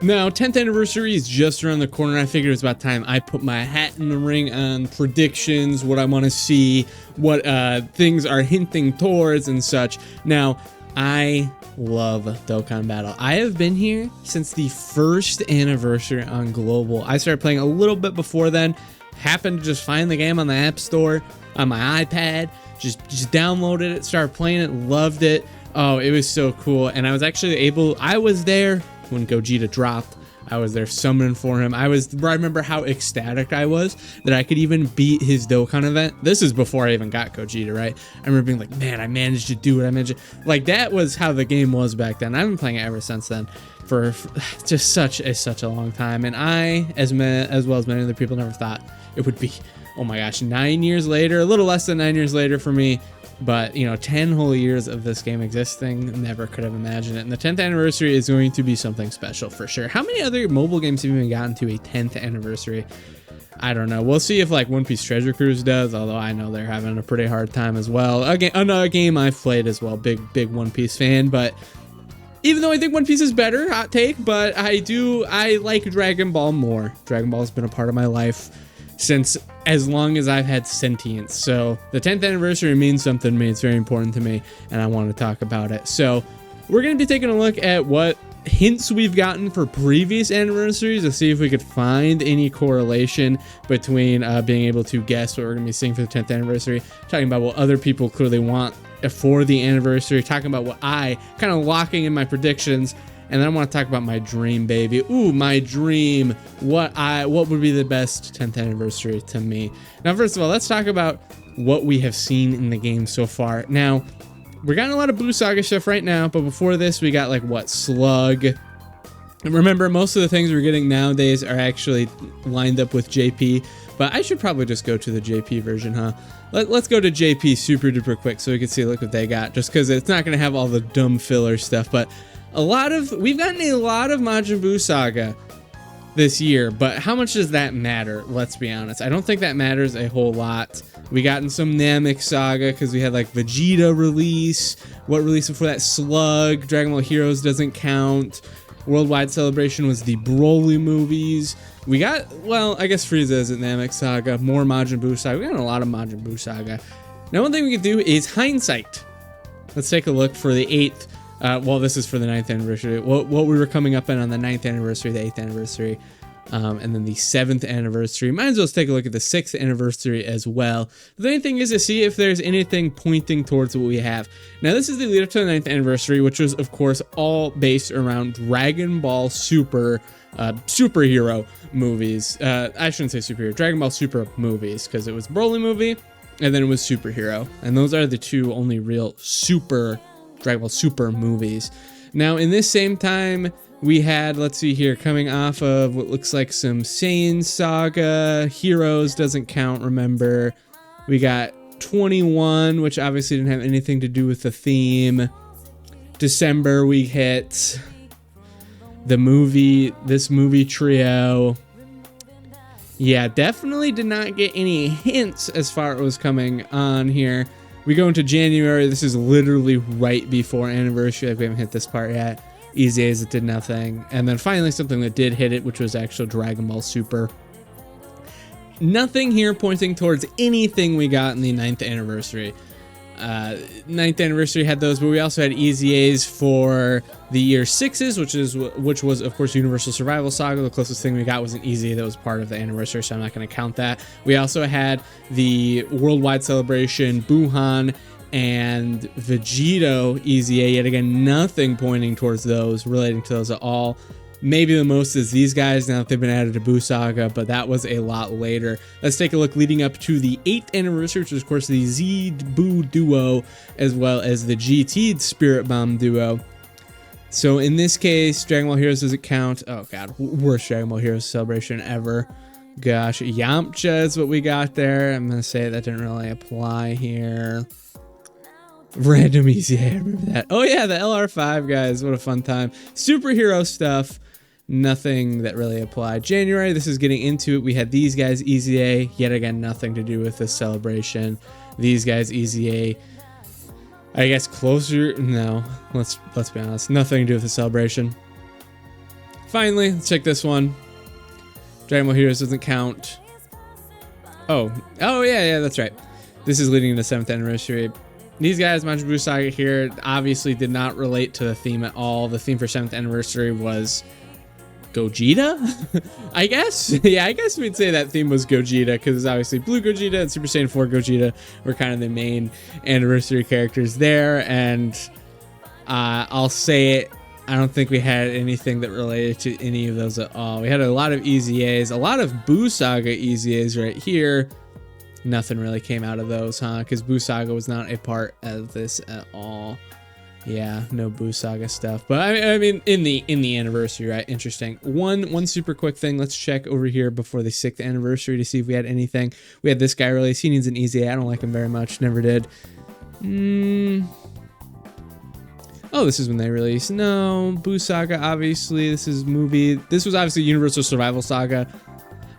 Now, 10th anniversary is just around the corner. I figured it was about time I put my hat in the ring on predictions, what I want to see, what things are hinting towards and such. Now, I love Dokkan Battle. I have been here since the first anniversary on Global. I started playing a little bit before then. Happened to just find the game on the App Store on my iPad. Just downloaded it, started playing it, loved it. Oh, it was so cool. And I was actually I was there when Gogeta dropped. I was there summoning for him. I remember how ecstatic I was that I could even beat his Dokkan event. This is before I even got Gogeta, right? I remember being like, man, I managed to do it. Like, that was how the game was back then. I've been playing it ever since then for just such a long time. And I, as well as many other people, never thought it would be, oh my gosh, 9 years later, a little less than 9 years later for me. But, 10 whole years of this game existing, never could have imagined it. And the 10th anniversary is going to be something special for sure. How many other mobile games have even gotten to a 10th anniversary? I don't know. We'll see if like One Piece Treasure Cruise does, although I know they're having a pretty hard time as well. Again, another game I've played as well. Big One Piece fan, but even though I think One Piece is better, hot take, but I like Dragon Ball more. Dragon Ball has been a part of my life since as long as I've had sentience. So the 10th anniversary means something to me. It's very important to me, and I want to talk about it. So we're going to be taking a look at what hints we've gotten for previous anniversaries to see if we could find any correlation between being able to guess what we're going to be seeing for the 10th anniversary, talking about what other people clearly want for the anniversary, talking about what I kind of locking in my predictions. And then I want to talk about my dream, baby. Ooh, my dream. What would be the best 10th anniversary to me? Now, first of all, let's talk about what we have seen in the game so far. Now, we're getting a lot of Blue Saga stuff right now, but before this, we got like what, Slug. And remember, most of the things we're getting nowadays are actually lined up with JP, but I should probably just go to the JP version, huh? Let's go to JP super duper quick so we can see, look what they got, just because it's not going to have all the dumb filler stuff, but we've gotten a lot of Majin Buu Saga this year, but how much does that matter? Let's be honest. I don't think that matters a whole lot. We gotten some Namek Saga because we had like VEGITO release. What release before that? Slug. Dragon Ball Heroes doesn't count. Worldwide Celebration was the Broly movies. We got, well, I guess Frieza isn't Namek Saga. More Majin Buu Saga. We got a lot of Majin Buu Saga. Now, one thing we can do is hindsight. Let's take a look for the 8th. Well, this is for the 9th anniversary. What we were coming up on the 9th anniversary, the 8th anniversary, and then the 7th anniversary. Might as well take a look at the 6th anniversary as well. The main thing is to see if there's anything pointing towards what we have. Now, this is the lead up to the 9th anniversary, which was, of course, all based around Dragon Ball Super superhero movies. I shouldn't say superhero, Dragon Ball Super movies, because it was Broly movie, and then it was superhero. And those are the two only real Dragon Ball Super movies. Now, in this same time, we had, let's see here, coming off of what looks like some Saiyan Saga. Heroes doesn't count, remember. We got 21, which obviously didn't have anything to do with the theme. December, we hit this movie trio. Yeah, definitely did not get any hints as far as what was coming on here. We go into January. This is literally right before anniversary. Like, we haven't hit this part yet. Easy as it did nothing. And then finally something that did hit it, which was actual Dragon Ball Super. Nothing here pointing towards anything we got in the 9th anniversary. 9th anniversary had those, but we also had Easy A's for the year 6s, which was of course Universal Survival Saga. The closest thing we got was an Easy A that was part of the anniversary, so I'm not going to count that. We also had the Worldwide Celebration, Buhan, and VEGITO Easy A. Yet again, nothing pointing towards those, relating to those at all. Maybe the most is these guys now that they've been added to Buu Saga, but that was a lot later. Let's take a look leading up to the 8th anniversary, which is, of course, the Z Buu duo, as well as the GT Spirit Bomb duo. So in this case, Dragon Ball Heroes doesn't count. Oh, God. Worst Dragon Ball Heroes celebration ever. Gosh. Yamcha is what we got there. I'm going to say that didn't really apply here. Random Easy, I remember that. Oh, yeah, the LR5, guys. What a fun time. Superhero stuff. Nothing that really applied. January, this is getting into it. We had these guys, Easy A. Yet again, nothing to do with this celebration. These guys, Easy A. I guess closer. No, let's be honest. Nothing to do with the celebration. Finally, let's check this one. Dragon Ball Heroes doesn't count. Oh, yeah, that's right. This is leading to the 7th anniversary. These guys, Majin Buu Saga here, obviously did not relate to the theme at all. The theme for 7th anniversary was Gogeta, I guess. Yeah, I guess we'd say that theme was Gogeta, because it's obviously Blue Gogeta and Super Saiyan 4 Gogeta were kind of the main anniversary characters there. And I'll say it, I don't think we had anything that related to any of those at all. We had a lot of EZAs, a lot of Buu Saga EZAs right here. Nothing really came out of those, huh? Because Buu Saga was not a part of this at all. Yeah, no Buu Saga stuff. But I mean, in the anniversary, right? Interesting. One super quick thing. Let's check over here before the 6th anniversary to see if we had anything. We had this guy released. He needs an EZA. I don't like him very much. Never did. Oh, this is when they released. No, Buu Saga, obviously. This is movie. This was obviously Universal Survival Saga.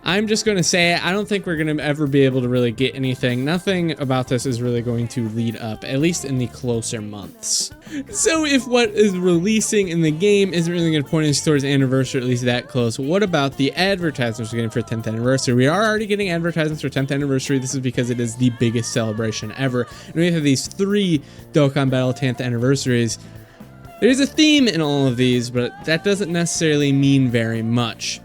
I'm just going to say, I don't think we're going to ever be able to really get anything. Nothing about this is really going to lead up, at least in the closer months. So if what is releasing in the game isn't really going to point us towards anniversary, at least that close, what about the advertisements we're getting for 10th anniversary? We are already getting advertisements for 10th anniversary. This is because it is the biggest celebration ever. And we have these 3 Dokkan Battle 10th anniversaries. There's a theme in all of these, but that doesn't necessarily mean very much.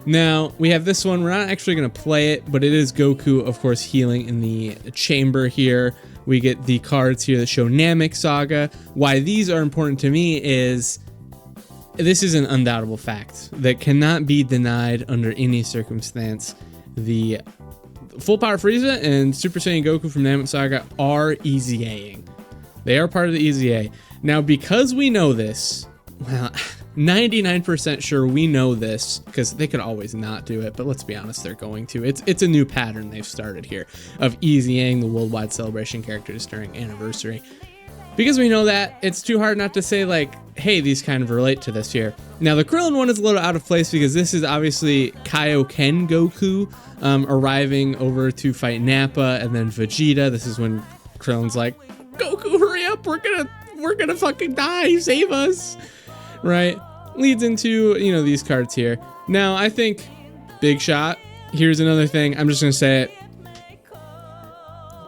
Now, we have this one. We're not actually going to play it, but it is Goku, of course, healing in the chamber here. We get the cards here that show Namek Saga. Why these are important to me is this is an undoubtable fact that cannot be denied under any circumstance. The Full Power Frieza and Super Saiyan Goku from Namek Saga are EZAing. They are part of the EZA. Now, because we know this, well, 99% sure we know this, because they could always not do it, but let's be honest, they're going to. It's a new pattern they've started here of EZAing the worldwide celebration characters during anniversary. Because we know that, it's too hard not to say, like, hey, these kind of relate to this here. Now, the Krillin one is a little out of place because this is obviously Kaioken Goku arriving over to fight Nappa and then Vegeta. This is when Krillin's like, Goku, hurry up, we're gonna fucking die, save us. Right, leads into, you know, these cards here. Now, I think big shot. Here's another thing. I'm just gonna say it.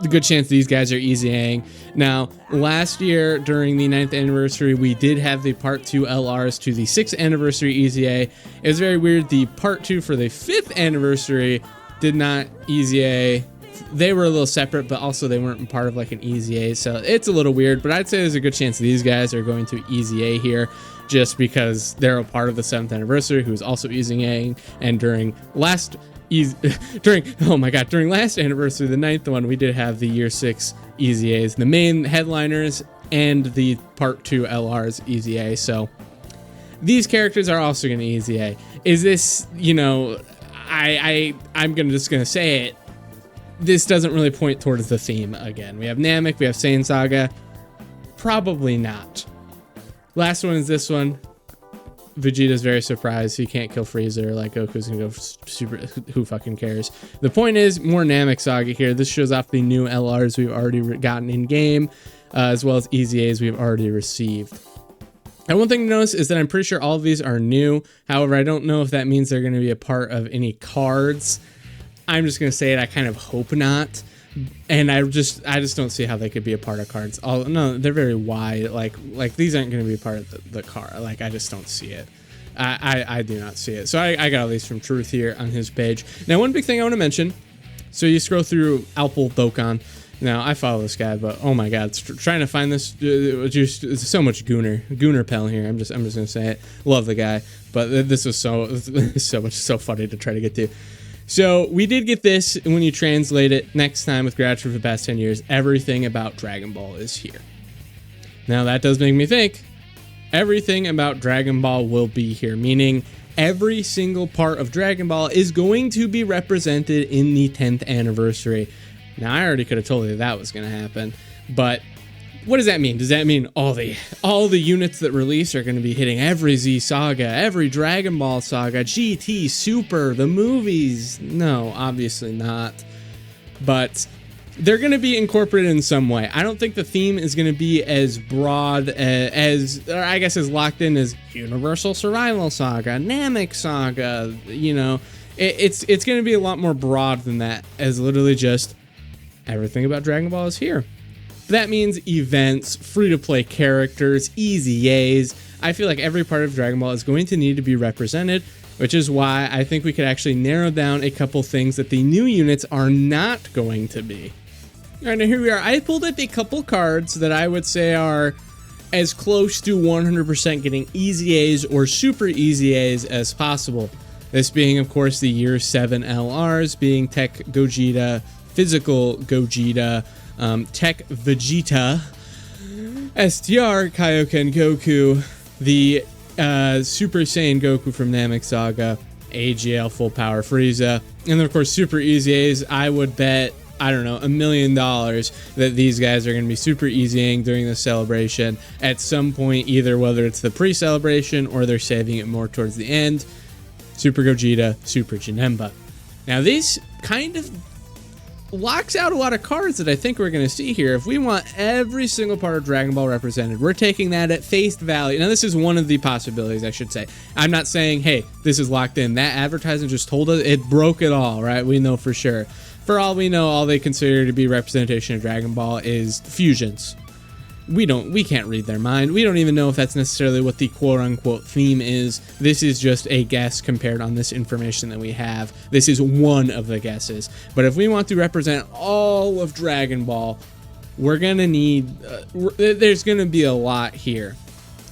The good chance these guys are EZAing. Now, last year during the 9th anniversary, we did have the Part 2 LRs to the 6th anniversary EZA. It was very weird. The Part 2 for the 5th anniversary did not EZA. They were a little separate, but also they weren't part of like an EZA, so it's a little weird. But I'd say there's a good chance these guys are going to EZA here, just because they're a part of the 7th anniversary, who's also EZAing. And during last anniversary, the 9th one, we did have the year 6 EZAs, the main headliners, and the Part 2 LRs EZA. So these characters are also going to EZA. Is this, you know, I'm just gonna say it. This doesn't really point towards the theme again. We have Namek, we have Saiyan Saga. Probably not. Last one is this one. Vegeta's very surprised he can't kill Frieza, like Goku's gonna go super, who fucking cares. The point is, more Namek Saga here. This shows off the new LRs we've already gotten in game, as well as EZAs we've already received. And one thing to notice is that I'm pretty sure all of these are new. However, I don't know if that means they're gonna be a part of any cards. I'm just gonna say it, I kind of hope not. And I just don't see how they could be a part of cards. No, they're very wide. Like these aren't going to be a part of the card. Like, I just don't see it. I do not see it. So I got all these from Truth here on his page. Now, one big thing I want to mention. So you scroll through Alpal Dokkan. Now, I follow this guy, but oh my god, trying to find this, it's so much Gooner Pell here. I'm just gonna say it. Love the guy, but this was so funny to try to get to. So we did get this, and when you translate it, next time with gratitude for the past 10 years, everything about Dragon Ball is here. Now that does make me think, everything about Dragon Ball will be here, meaning every single part of Dragon Ball is going to be represented in the 10th anniversary. Now I already could have told you that was going to happen, but what does that mean? Does that mean all the units that release are going to be hitting every Z Saga, every Dragon Ball Saga, GT, Super, the movies? No, obviously not. But they're going to be incorporated in some way. I don't think the theme is going to be as broad or I guess as locked in as Universal Survival Saga, Namek Saga. You know, it's going to be a lot more broad than that, as literally just everything about Dragon Ball is here. That means events, free-to-play characters, EZAs. I feel like every part of Dragon Ball is going to need to be represented, which is why I think we could actually narrow down a couple things that the new units are not going to be. All right, now here we are. I pulled up a couple cards that I would say are as close to 100% getting EZAs or super EZAs as possible. This being, of course, the Year 7 LRs, being Tech Gogeta, Physical Gogeta, Tech Vegeta, STR Kaioken Goku, the Super Saiyan Goku from Namek Saga, AGL Full Power Frieza, and then of course Super EZAs. I would bet, I don't know, $1 million that these guys are going to be super EZAing during the celebration at some point, either whether it's the pre-celebration or they're saving it more towards the end. Super Gogeta, Super Janemba. Now this kind of locks out a lot of cards that I think we're going to see here. If we want every single part of Dragon Ball represented, we're taking that at face value. Now, this is one of the possibilities, I should say. I'm not saying, hey, this is locked in. That advertisement just told us it broke it all, right? We know for sure. For all we know, all they consider to be representation of Dragon Ball is fusions. We can't read their mind. We don't even know if that's necessarily what the quote-unquote theme is. This is just a guess compared on this information that we have. This is one of the guesses. But if we want to represent all of Dragon Ball, we're going to need... there's going to be a lot here.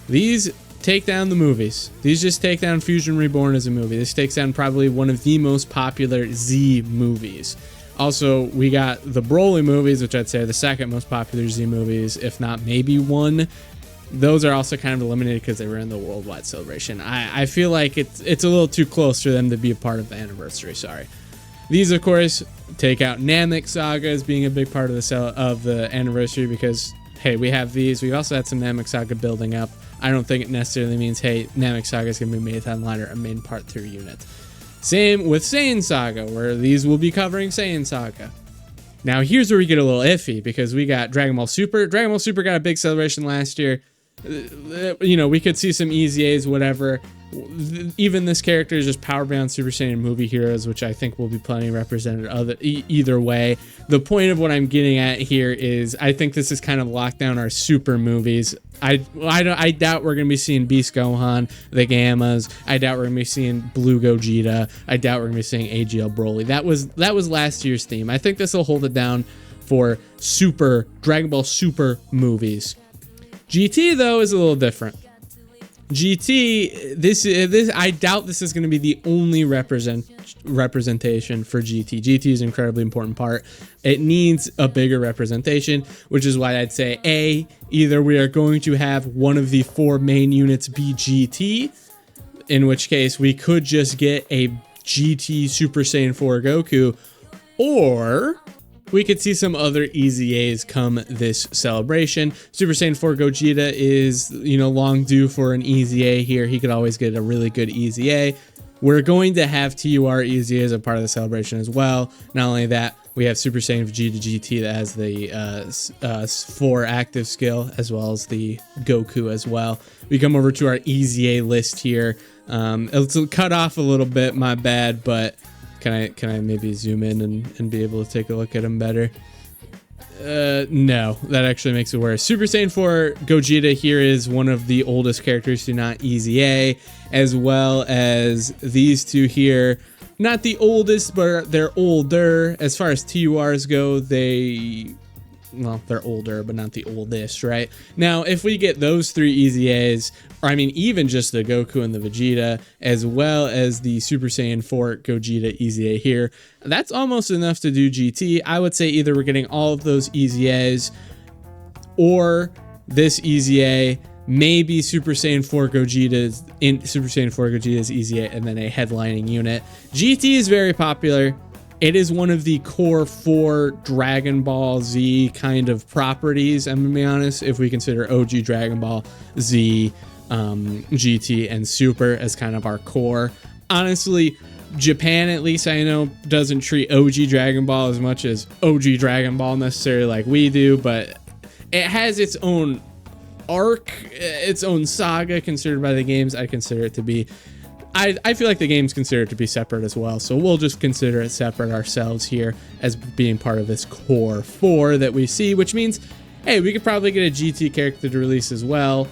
These take down the movies. These just take down Fusion Reborn as a movie. This takes down probably one of the most popular Z movies. Also, we got the Broly movies, which I'd say are the second most popular Z movies, if not maybe one. Those are also kind of eliminated because they were in the worldwide celebration. I feel like it's a little too close for them to be a part of the anniversary, sorry. These, of course, take out Namek Saga as being a big part of the anniversary because, hey, we have these. We've also had some Namek Saga building up. I don't think it necessarily means, hey, Namek Saga is going to be made online a main part 3 unit. Same with Saiyan Saga, where these will be covering Saiyan Saga. Now, here's where we get a little iffy, because we got Dragon Ball Super. Dragon Ball Super got a big celebration last year. You know, we could see some EZAs, whatever. Even this character is just powered by on Super Saiyan movie heroes, which I think will be plenty represented either way. The point of what I'm getting at here is I think this is kind of locked down our super movies. I doubt we're going to be seeing Beast Gohan, the Gammas. I doubt we're going to be seeing Blue Gogeta. I doubt we're going to be seeing AGL Broly. That was last year's theme. I think this will hold it down for super Dragon Ball Super movies. GT, though, is a little different. GT, this I doubt this is going to be the only representation for GT. GT is an incredibly important part. It needs a bigger representation, which is why I'd say either we are going to have one of the 4 main units be GT, in which case we could just get a GT Super Saiyan 4 Goku, or we could see some other EZAs come this celebration. Super Saiyan 4 Gogeta is, you know, long due for an EZA here. He could always get a really good EZA. We're going to have TUR EZA as a part of the celebration as well. Not only that, we have Super Saiyan Vegeta GT that has the 4 active skill, as well as the Goku as well. We come over to our EZA list here. It's cut off a little bit, my bad, but can I maybe zoom in and be able to take a look at them better? No, that actually makes it worse. Super Saiyan 4 Gogeta here is one of the oldest characters to not EZA, as well as these two here. Not the oldest, but they're older. As far as TURs go, they're older, but not the oldest, right? Now, if we get those 3 EZAs, or I mean, even just the Goku and the Vegeta, as well as the Super Saiyan 4 Gogeta EZA here, that's almost enough to do GT. I would say either we're getting all of those EZAs, or this EZA, maybe Super Saiyan 4 Gogeta's EZA, and then a headlining unit. GT is very popular. It is one of the core 4 Dragon Ball Z kind of properties, I'm gonna be honest, if we consider OG Dragon Ball Z, GT, and Super as kind of our core. Honestly, Japan, at least I know, doesn't treat OG Dragon Ball as much as OG Dragon Ball necessarily like we do, but it has its own arc, its own saga considered by the games. I consider it to be, I feel like the game's considered to be separate as well, so we'll just consider it separate ourselves here as being part of this core 4 that we see, which means, hey, we could probably get a GT character to release as well.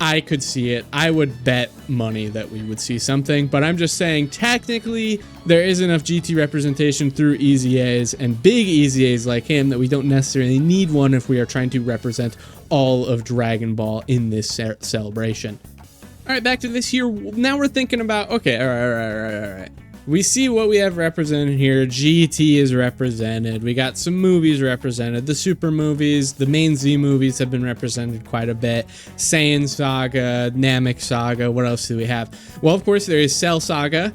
I could see it. I would bet money that we would see something, but I'm just saying technically there is enough GT representation through Easy A's and big Easy A's like him that we don't necessarily need one if we are trying to represent all of Dragon Ball in this celebration. All right, back to this here. Now we're thinking about, okay, all right. We see what we have represented here. GT is represented. We got some movies represented. The Super movies, the main Z movies have been represented quite a bit. Saiyan Saga, Namek Saga. What else do we have? Well, of course, there is Cell Saga.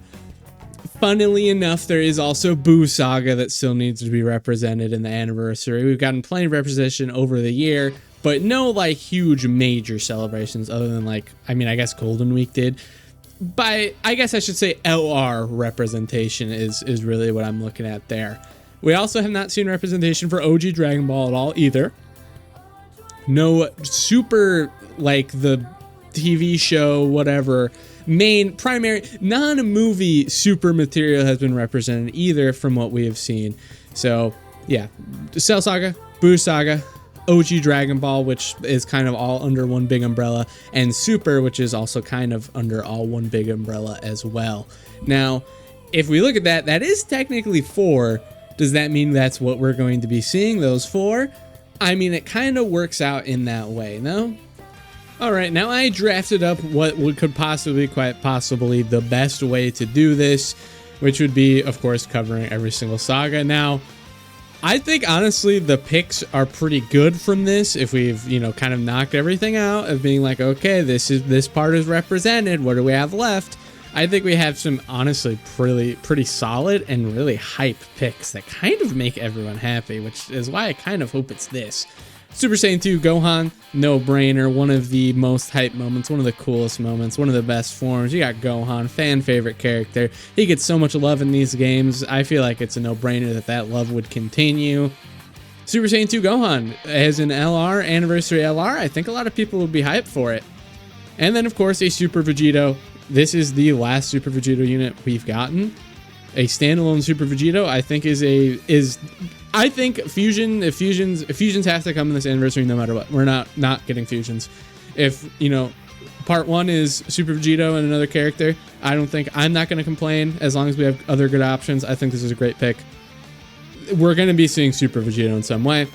Funnily enough, there is also Boo Saga that still needs to be represented in the anniversary. We've gotten plenty of representation over the year, but no like huge major celebrations other than like, I mean, I guess Golden Week did. By, I guess I should say LR representation is really what I'm looking at there. We also have not seen representation for OG Dragon Ball at all either. No super, like the TV show, whatever, main, primary, non-movie super material has been represented either from what we have seen. So yeah, Cell Saga, Boo Saga, OG Dragon Ball, which is kind of all under one big umbrella, and Super, which is also kind of under all one big umbrella as well. Now, if we look at that, that is technically 4. Does that mean that's what we're going to be seeing, those 4? I mean, it kind of works out in that way, no? All right, now I drafted up what could possibly, quite possibly, the best way to do this, which would be, of course, covering every single saga. Now, I think, honestly, the picks are pretty good from this. If we've, you know, kind of knocked everything out of being like, okay, this part is represented. What do we have left? I think we have some, honestly, pretty solid and really hype picks that kind of make everyone happy, which is why I kind of hope it's this. Super Saiyan 2 Gohan, no brainer, one of the most hype moments, one of the coolest moments, one of the best forms. You got Gohan, fan favorite character. He gets so much love in these games. I feel like it's a no-brainer that love would continue. Super Saiyan 2 Gohan as an LR, anniversary LR. I think a lot of people would be hyped for it. And then, of course, a Super VEGITO. This is the last Super VEGITO unit we've gotten. A standalone Super VEGITO, I think, I think Fusions has to come in this anniversary no matter what. We're not getting Fusions. If, you know, part 1 is Super VEGITO and another character, I'm not going to complain as long as we have other good options. I think this is a great pick. We're going to be seeing Super VEGITO in some way.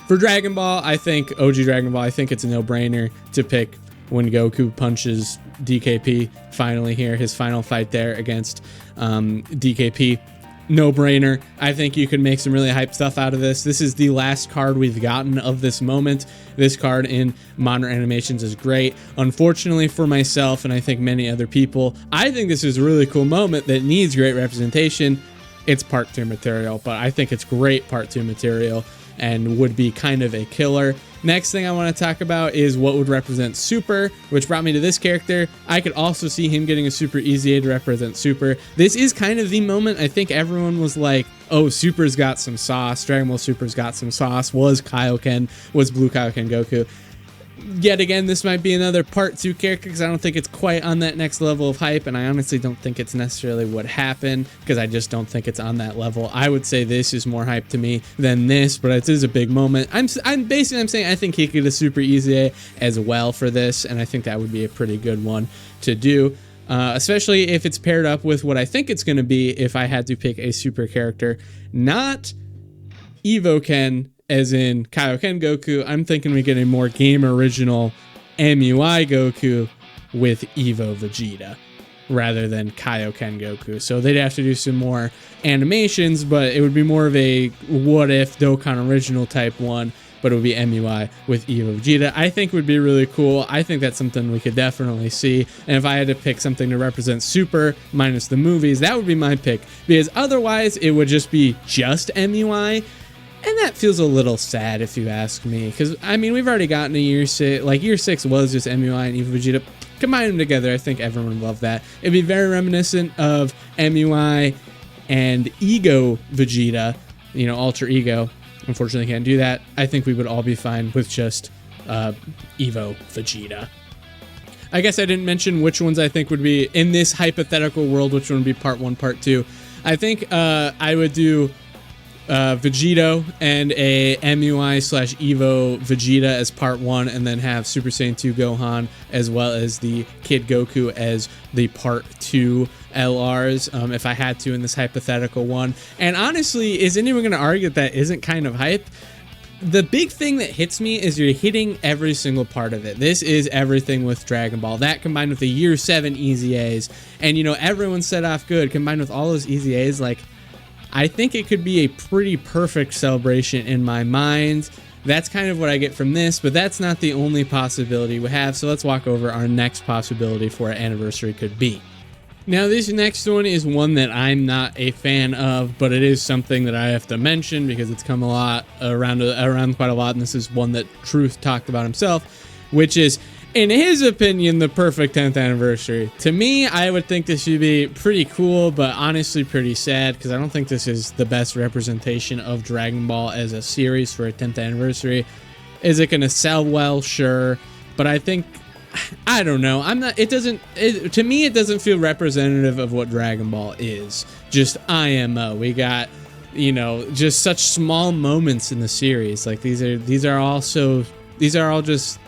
For Dragon Ball, I think OG Dragon Ball, I think it's a no-brainer to pick when Goku punches DKP finally here, his final fight there against DKP. No-brainer. I think you could make some really hype stuff out of this. This is the last card we've gotten of this moment. This card in Modern Animations is great. Unfortunately for myself, and I think many other people, I think this is a really cool moment that needs great representation. It's part 2 material, but I think it's great part 2 material and would be kind of a killer. Next thing I want to talk about is what would represent Super, which brought me to this character. I could also see him getting a Super Easy A to represent Super. This is kind of the moment I think everyone was like, oh, Super's got some sauce. Dragon Ball Super's got some sauce. Was Kaioken, was Blue Kaioken Goku. Yet again, this might be another part 2 character because I don't think it's quite on that next level of hype, and I honestly don't think it's necessarily what happened because I just don't think it's on that level. I would say this is more hype to me than this, but it is a big moment. I'm saying I think he could get a Super Easy A as well for this, and I think that would be a pretty good one to do. Especially if it's paired up with what I think it's going to be if I had to pick a super character, not Evoken, as in Kaioken Goku. I'm thinking we get a more game original MUI Goku with Evo Vegeta rather than Kaioken Goku. So they'd have to do some more animations, but it would be more of a what if Dokkan original type one, but it would be MUI with Evo Vegeta. I think would be really cool. I think that's something we could definitely see. And if I had to pick something to represent Super minus the movies, that would be my pick, because otherwise it would just be just MUI. And that feels a little sad if you ask me, because I mean, we've already gotten a year 6, like year 6 was just MUI and Evo Vegeta. combine them together. I think everyone would love that. It'd be very reminiscent of MUI and Ego Vegeta, you know, Alter Ego. Unfortunately, can't do that. I think we would all be fine with just Evo Vegeta. I guess I didn't mention which ones I think would be, in this hypothetical world, which one would be part 1, part 2. I think I would do VEGITO and a MUI/Evo Vegeta as part 1, and then have Super Saiyan 2 Gohan as well as the Kid Goku as the part 2 LRs, if I had to in this hypothetical one. And honestly, is anyone going to argue that isn't kind of hype? The big thing that hits me is you're hitting every single part of it. This is everything with Dragon Ball. That combined with the Year 7 EZAs, and you know, everyone set off good, combined with all those EZAs, like, I think it could be a pretty perfect celebration in my mind. That's kind of what I get from this, but that's not the only possibility we have, so let's walk over our next possibility for an anniversary could be. Now, this next one is one that I'm not a fan of, but it is something that I have to mention because it's come a lot around quite a lot, and this is one that Truth talked about himself, which is, in his opinion, the perfect 10th anniversary. To me, I would think this should be pretty cool, but honestly pretty sad, because I don't think this is the best representation of Dragon Ball as a series for a 10th anniversary. Is it going to sell well? Sure, but I think, I don't know. To me, it doesn't feel representative of what Dragon Ball is. Just IMO. We got, you know, just such small moments in the series. Like these are all just,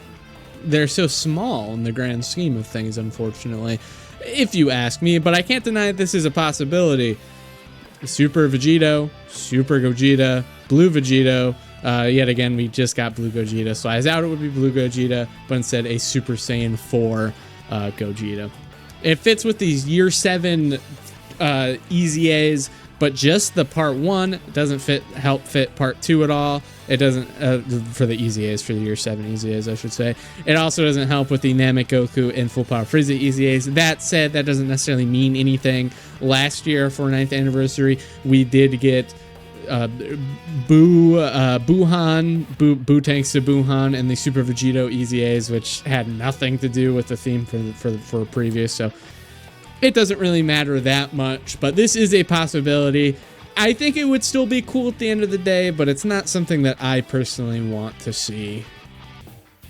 they're so small in the grand scheme of things, unfortunately, if you ask me. But I can't deny that this is a possibility. Super VEGITO, Super Gogeta, Blue VEGITO. Yet again, we just got Blue Gogeta, so I doubt it would be Blue Gogeta, but instead a Super Saiyan 4 Gogeta. It fits with these Year 7 EZAs, but just the part 1 doesn't help fit part 2 at all. It doesn't, for the EZAs, for the Year 7 EZAs, I should say. It also doesn't help with the Namek Goku and Full Power Frieza EZAs. That said, that doesn't necessarily mean anything. Last year, for 9th anniversary, we did get Boo Tanks to Buhan and the Super VEGITO EZAs, which had nothing to do with the theme for previous, so it doesn't really matter that much. But this is a possibility. I think it would still be cool at the end of the day, but it's not something that I personally want to see.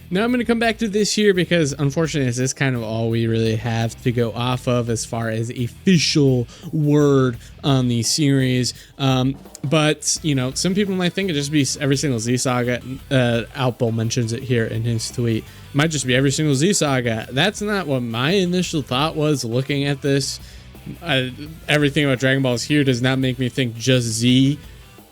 Now I'm going to come back to this here because unfortunately this is kind of all we really have to go off of as far as official word on the series. But, you know, some people might think it just be every single Z Saga. Alpo mentions it here in his tweet. It might just be every single Z Saga. That's not what my initial thought was looking at this. Everything about Dragon Ball is here does not make me think just Z.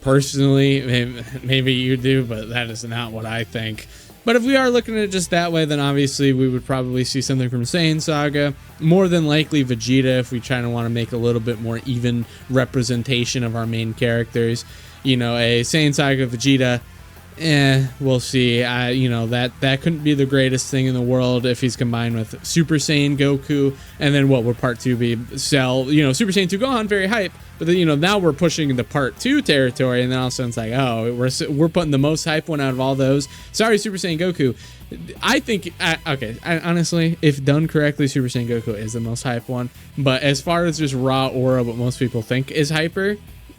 Personally, maybe you do, but that is not what I think. But if we are looking at it just that way, then obviously we would probably see something from Saiyan Saga. More than likely Vegeta, if we try to want to make a little bit more even representation of our main characters. You know, a Saiyan Saga Vegeta, we'll see. You know, that couldn't be the greatest thing in the world if he's combined with Super Saiyan Goku. And then what would part 2 be? Cell, you know, Super Saiyan 2 Gohan, very hype. But then, you know, now we're pushing into part 2 territory, and then all of a sudden it's like, oh, we're putting the most hype one out of all those. Sorry, Super Saiyan Goku. I think, honestly, if done correctly, Super Saiyan Goku is the most hype one. But as far as just raw aura, what most people think is hyper,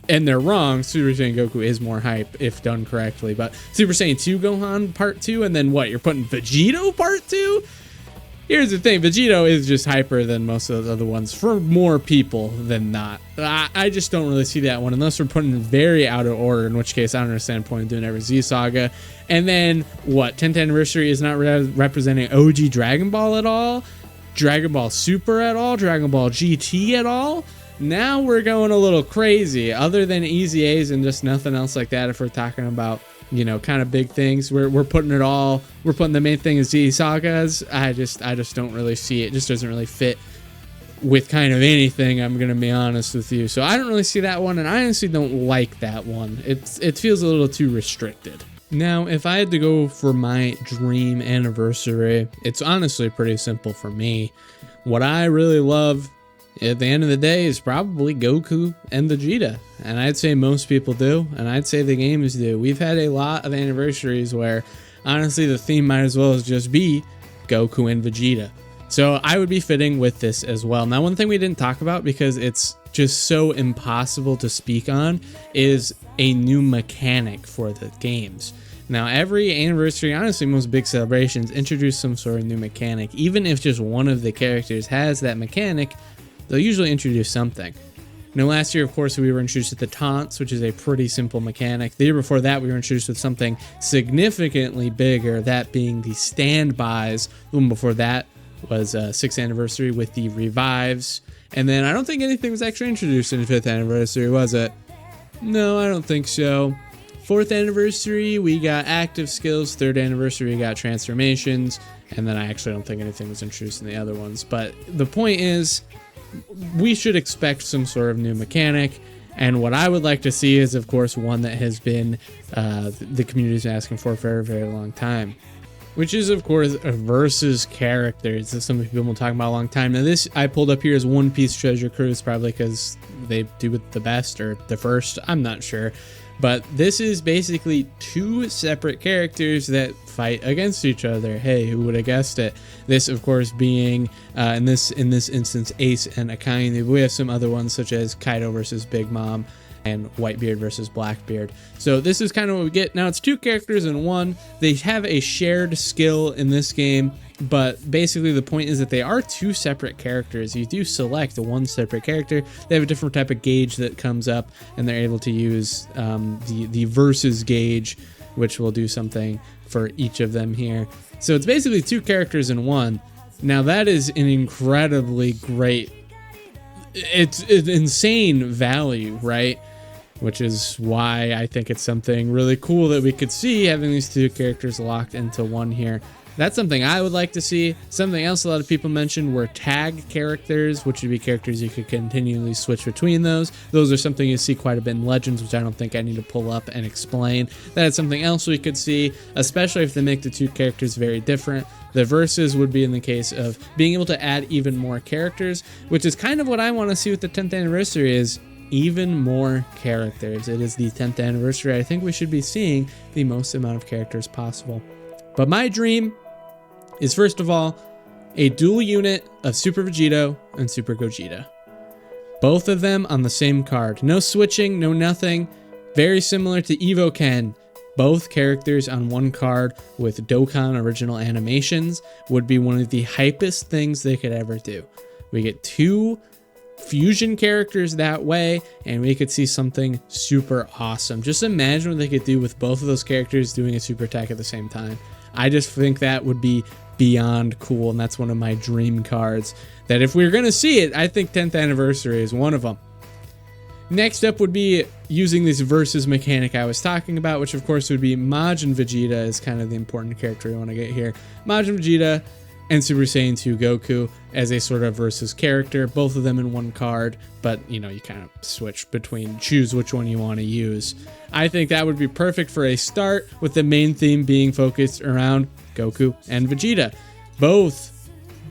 and they're wrong, Super Saiyan Goku is more hype if done correctly. But Super Saiyan 2 Gohan part 2, and then what? You're putting VEGITO part 2? Here's the thing, VEGITO is just hyper than most of the other ones for more people than not. I just don't really see that one unless we're putting it very out of order, in which case I don't understand the point of doing every Z Saga. And then what? 10th anniversary is not representing OG Dragon Ball at all? Dragon Ball Super at all? Dragon Ball GT at all? Now we're going a little crazy. Other than EZAs and just nothing else like that, if we're talking about, you know, kind of big things, we're putting it all, we're putting the main thing as Z Sagas. I just don't really see it. It just doesn't really fit with kind of anything, I'm gonna be honest with you. So I don't really see that one, and I honestly don't like that one. It feels a little too restricted. Now, if I had to go for my dream anniversary, it's honestly pretty simple for me. What I really love at the end of the day is probably Goku and Vegeta, and I'd say most people do, and I'd say the games do. We've had a lot of anniversaries where honestly the theme might as well just be Goku and Vegeta. So I would be fitting with this as well. Now, one thing we didn't talk about, because it's just so impossible to speak on, is a new mechanic for the games. Now, every anniversary, honestly, most big celebrations introduce some sort of new mechanic. Even if just one of the characters has that mechanic, they'll usually introduce something. Now, last year, of course, we were introduced with the taunts, which is a pretty simple mechanic. The year before that, we were introduced with something significantly bigger, that being the standbys. The one before that was 6th anniversary with the revives. And then I don't think anything was actually introduced in the 5th anniversary, was it? No, I don't think so. 4th anniversary, we got active skills. 3rd anniversary, we got transformations. And then I actually don't think anything was introduced in the other ones. But the point is, we should expect some sort of new mechanic. And what I would like to see is, of course, one that has been the community's been asking for a very, very long time. Which is, of course, versus characters. This is something people have been talking about a long time. Now, this I pulled up here as One Piece Treasure Cruise, probably because they do it the best, or the first, I'm not sure. But this is basically 2 separate characters that fight against each other. Hey, who would have guessed it? This, of course, being, in this instance, Ace and Akainu. We have some other ones, such as Kaido versus Big Mom, and Whitebeard versus Blackbeard. So this is kind of what we get. Now, it's 2 characters in one. They have a shared skill in this game, but basically the point is that they are 2 separate characters. You do select one separate character. They have a different type of gauge that comes up, and they're able to use the versus gauge, which will do something for each of them here. So it's basically 2 characters in one. Now, that is an incredibly great, it's insane value, right? Which is why I think it's something really cool that we could see, having these 2 characters locked into one here. That's something I would like to see. Something else a lot of people mentioned were tag characters, which would be characters you could continually switch between those. Those are something you see quite a bit in Legends, which I don't think I need to pull up and explain. That is something else we could see, especially if they make the 2 characters very different. The verses would be in the case of being able to add even more characters, which is kind of what I want to see with the 10th anniversary, is even more characters. It is the 10th anniversary. I think we should be seeing the most amount of characters possible. But my dream is, first of all, a dual unit of Super VEGITO and Super GOGETA. Both of them on the same card. No switching, no nothing. Very similar to Evo Ken. Both characters on one card with Dokkan original animations would be one of the hypest things they could ever do. We get 2 fusion characters that way, and we could see something super awesome. Just imagine what they could do with both of those characters doing a super attack at the same time. I just think that would be beyond cool, and that's one of my dream cards, that if we were going to see it, I think 10th anniversary is one of them. Next up would be using this versus mechanic I was talking about, which of course would be Majin Vegeta is kind of the important character we want to get here. Majin Vegeta and Super Saiyan 2 Goku as a sort of versus character, both of them in one card, but you know, you kind of switch between, choose which one you want to use. I think that would be perfect for a start, with the main theme being focused around Goku and Vegeta. Both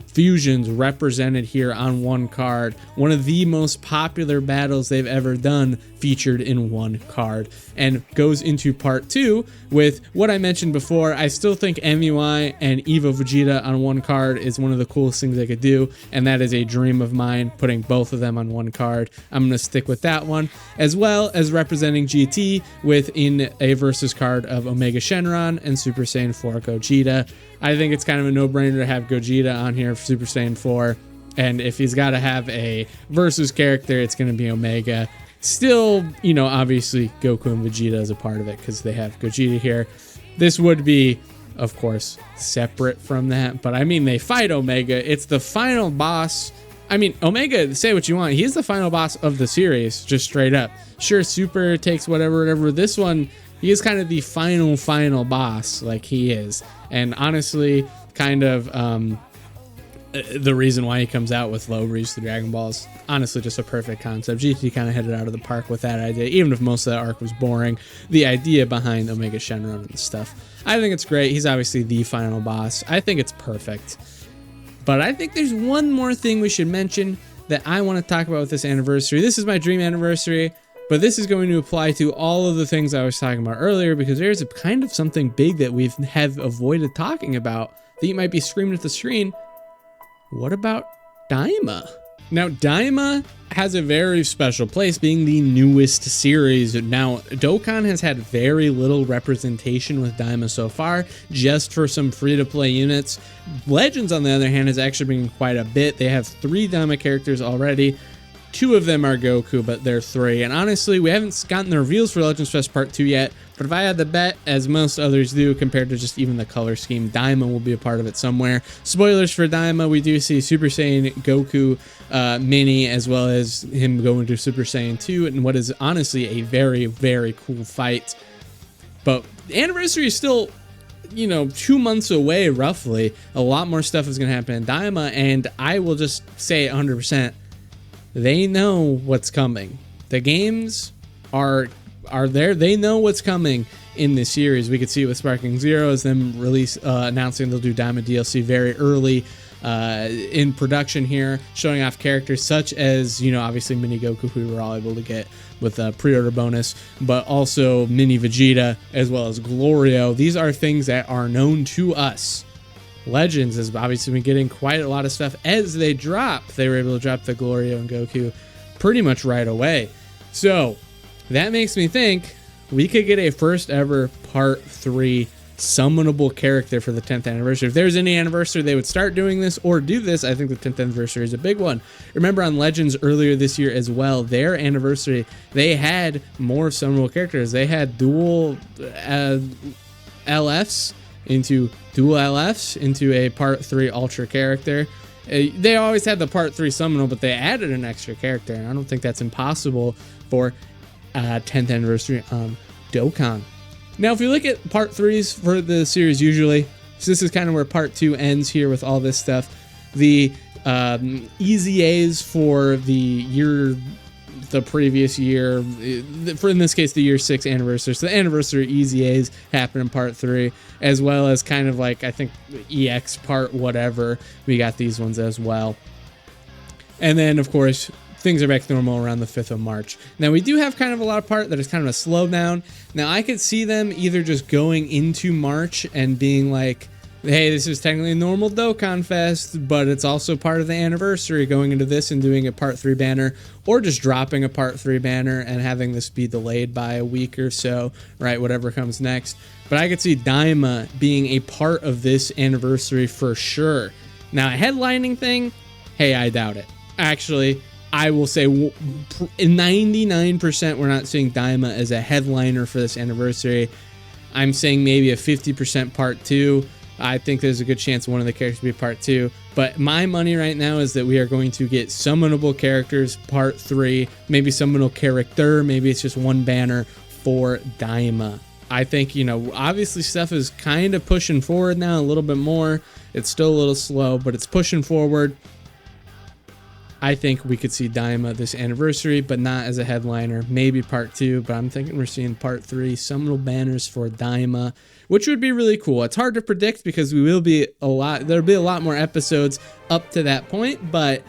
fusions represented here on one card. One of the most popular battles they've ever done featured in one card, and goes into part 2 with what I mentioned before. I still think MUI and Evo Vegeta on one card is one of the coolest things they could do, and that is a dream of mine, putting both of them on one card. I'm going to stick with that one, as well as representing GT within a versus card of Omega Shenron and Super Saiyan 4 Gogeta. I think it's kind of a no-brainer to have Gogeta on here for Super Saiyan 4. And if he's got to have a versus character, it's going to be Omega. Still, you know, obviously Goku and Vegeta is a part of it because they have Gogeta here. This would be, of course, separate from that. But I mean, they fight Omega. It's the final boss. I mean, Omega, say what you want, he's the final boss of the series, just straight up. Sure, Super takes whatever. This one, he is kind of the final boss, like he is. And honestly, kind of the reason why he comes out with low reach the Dragon Balls, honestly, just a perfect concept. GT kind of hit it out of the park with that idea, even if most of that arc was boring. The idea behind Omega Shenron and stuff, I think it's great. He's obviously the final boss. I think it's perfect. But I think there's one more thing we should mention that I want to talk about with this anniversary. This is my dream anniversary, but this is going to apply to all of the things I was talking about earlier, because there's a kind of something big that we have avoided talking about that you might be screaming at the screen. what about Daima? Now, Daima has a very special place being the newest series. Now, Dokkan has had very little representation with Daima so far, just for some free-to-play units. Legends, on the other hand, has actually been quite a bit. They have 3 Daima characters already. 2 of them are Goku, but they're 3. And honestly, we haven't gotten the reveals for Legends Fest Part 2 yet, but if I had to bet, as most others do, compared to just even the color scheme, Daima will be a part of it somewhere. Spoilers for Daima, we do see Super Saiyan Goku mini, as well as him going to Super Saiyan 2, and what is honestly a very, very cool fight. But the anniversary is still, you know, 2 months away, roughly. A lot more stuff is going to happen in Daima, and I will just say it 100%. They know what's coming. The games are there. They know what's coming in this series. We could see it with Sparking Zero as them announcing they'll do Diamond DLC very early in production here, showing off characters such as, you know, obviously Mini Goku, who we were all able to get with a pre-order bonus, but also Mini Vegeta as well as Glorio. These are things that are known to us. Legends has obviously been getting quite a lot of stuff as they drop. They were able to drop the Glorio and Goku pretty much right away. So that makes me think we could get a first ever Part 3 summonable character for the 10th anniversary. If there's any anniversary they would start doing this or do this, I think the 10th anniversary is a big one. Remember on Legends earlier this year as well, their anniversary, they had more summonable characters. They had dual LFs into a Part 3 Ultra character. They always had the Part 3 summonal, but they added an extra character, and I don't think that's impossible for 10th anniversary on Dokkan. Now, if you look at Part 3s for the series usually, so this is kind of where Part 2 ends here with all this stuff. The easy A's for the previous year, for in this case the year 6 anniversary, so the anniversary easy A's happen in Part 3, as well as kind of like, I think, EX part whatever, we got these ones as well. And then of course things are back to normal around the 5th of March. Now we do have kind of a lot of part that is kind of a slowdown. Now I could see them either just going into March and being like, hey, this is technically a normal Dokkan Fest, but it's also part of the anniversary, going into this and doing a Part 3 banner, or just dropping a Part 3 banner and having this be delayed by a week or so, right, whatever comes next. But I could see Daima being a part of this anniversary for sure. Now, a headlining thing, hey, I doubt it. Actually, I will say 99% we're not seeing Daima as a headliner for this anniversary. I'm saying maybe a 50% Part 2. I think there's a good chance one of the characters will be Part 2. But my money right now is that we are going to get summonable characters Part 3. Maybe summonable character. Maybe it's just one banner for Daima. I think, you know, obviously stuff is kind of pushing forward now a little bit more. It's still a little slow, but it's pushing forward. I think we could see Daima this anniversary, but not as a headliner. Maybe Part 2, but I'm thinking we're seeing Part 3 summonable banners for Daima, which would be really cool. It's hard to predict because there'll be a lot more episodes up to that point, but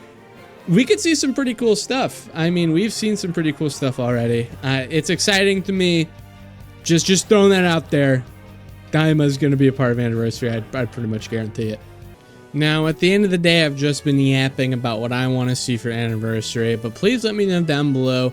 we could see some pretty cool stuff. I mean, we've seen some pretty cool stuff already. It's exciting to me. Just throwing that out there. Daima is going to be a part of anniversary. I'd pretty much guarantee it. Now, at the end of the day, I've just been yapping about what I want to see for anniversary, but please let me know down below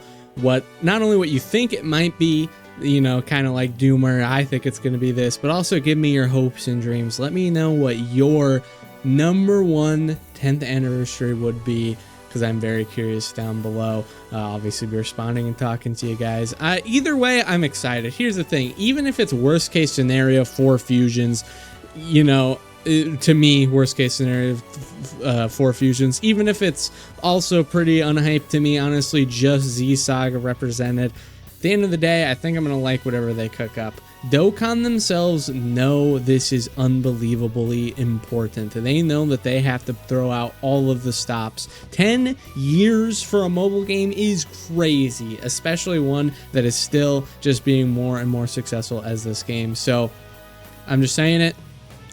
not only what you think it might be, you know, kind of like Doomer, I think it's going to be this, but also give me your hopes and dreams. Let me know what your #1 10th anniversary would be, because I'm very curious down below. Obviously, be responding and talking to you guys. Either way, I'm excited. Here's the thing. Even if it's worst case scenario 4 fusions, you know, to me, worst case scenario 4 fusions, even if it's also pretty unhyped to me, honestly, just Z Saga represented. At the end of the day, I think I'm going to like whatever they cook up. Dokkan themselves know this is unbelievably important. They know that they have to throw out all of the stops. 10 years for a mobile game is crazy, especially one that is still just being more and more successful as this game. So I'm just saying it.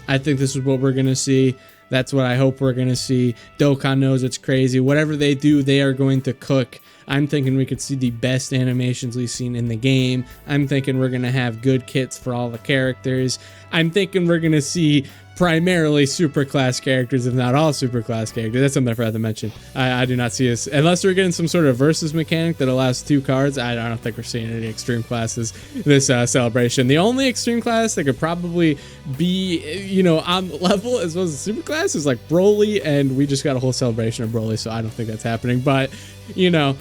I think this is what we're going to see. That's what I hope we're going to see. Dokkan knows it's crazy. Whatever they do, they are going to cook. I'm thinking we could see the best animations we've seen in the game. I'm thinking we're going to have good kits for all the characters. I'm thinking we're going to see primarily super class characters, if not all super class characters. That's something I forgot to mention. I do not see us, unless we're getting some sort of versus mechanic that allows 2 cards. I don't think we're seeing any extreme classes this celebration. The only extreme class that could probably be, you know, on level as well as the super class is like Broly, and we just got a whole celebration of Broly, so I don't think that's happening. But, you know,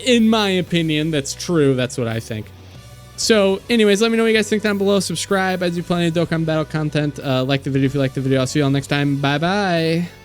in my opinion, that's true. That's what I think. So anyways, let me know what you guys think down below. Subscribe. I do plenty of Dokkan Battle content. Like the video if you like the video. I'll see you all next time. Bye bye.